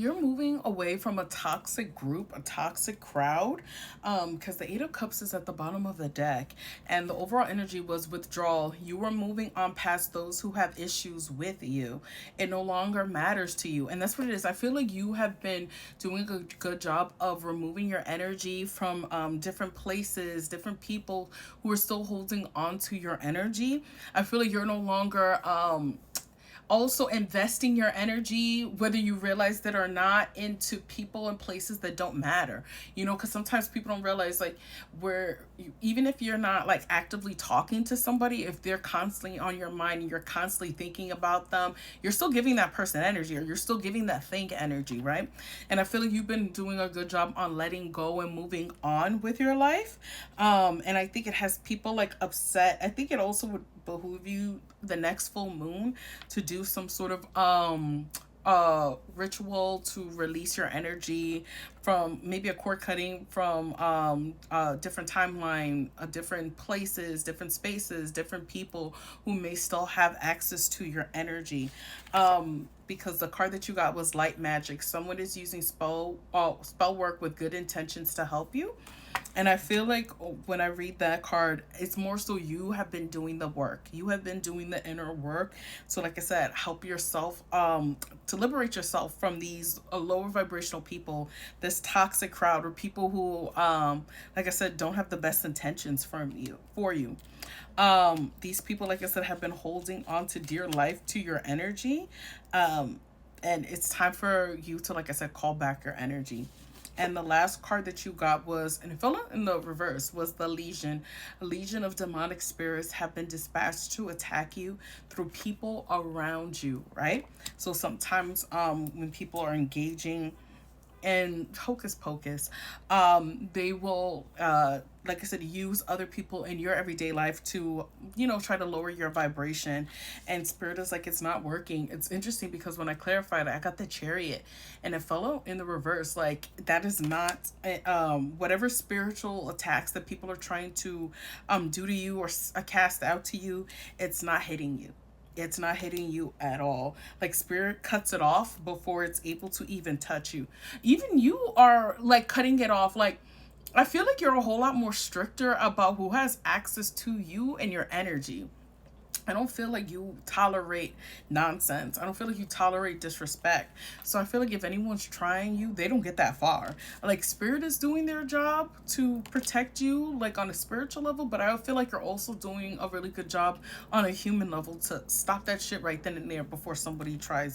You're moving away from a toxic group, a toxic crowd, because the Eight of Cups is at the bottom of the deck, and the overall energy was withdrawal. You were moving on past those who have issues with you. It no longer matters to you, and that's what it is. I feel like you have been doing a good job of removing your energy from different places, different people who are still holding on to your energy. I feel like you're no longer also investing your energy, whether you realize that or not, into people and places that don't matter, because sometimes people don't realize, like, where even if you're not like actively talking to somebody, if they're constantly on your mind and you're constantly thinking about them, you're still giving that person energy, or you're still giving that thing energy, right? And I feel like you've been doing a good job on letting go and moving on with your life. And I think it has people like upset. I think it also would behoove you the next full moon to do some sort of ritual to release your energy from maybe a cord cutting from different timeline, different places, different spaces, different people who may still have access to your energy. Because the card that you got was light magic. Someone is using spell work with good intentions to help you. And I feel like when I read that card, it's more so you have been doing the work. You have been doing the inner work. So, like I said, help yourself to liberate yourself from these lower vibrational people, this toxic crowd, or people who, like I said, don't have the best intentions for you. These people, like I said, have been holding on to dear life to your energy. And it's time for you to, like I said, call back your energy. And the last card that you got was, and it fell out in the reverse, was the Legion. A legion of demonic spirits have been dispatched to attack you through people around you, right? So sometimes when people are engaging and hocus pocus, they will like I said, use other people in your everyday life to, try to lower your vibration. And spirit is like, it's not working. It's interesting because when I clarified it, I got the Chariot, and it fell out in the reverse. Like, that is not whatever spiritual attacks that people are trying to do to you or cast out to you, it's not hitting you. It's not hitting you at all. Like, spirit cuts it off before it's able to even touch you. Even you are like cutting it off. Like, I feel like you're a whole lot more stricter about who has access to you and your energy. I don't feel like you tolerate nonsense. I don't feel like you tolerate disrespect. So I feel like if anyone's trying you, they don't get that far. Like, spirit is doing their job to protect you, like on a spiritual level, but I feel like you're also doing a really good job on a human level to stop that shit right then and there before somebody tries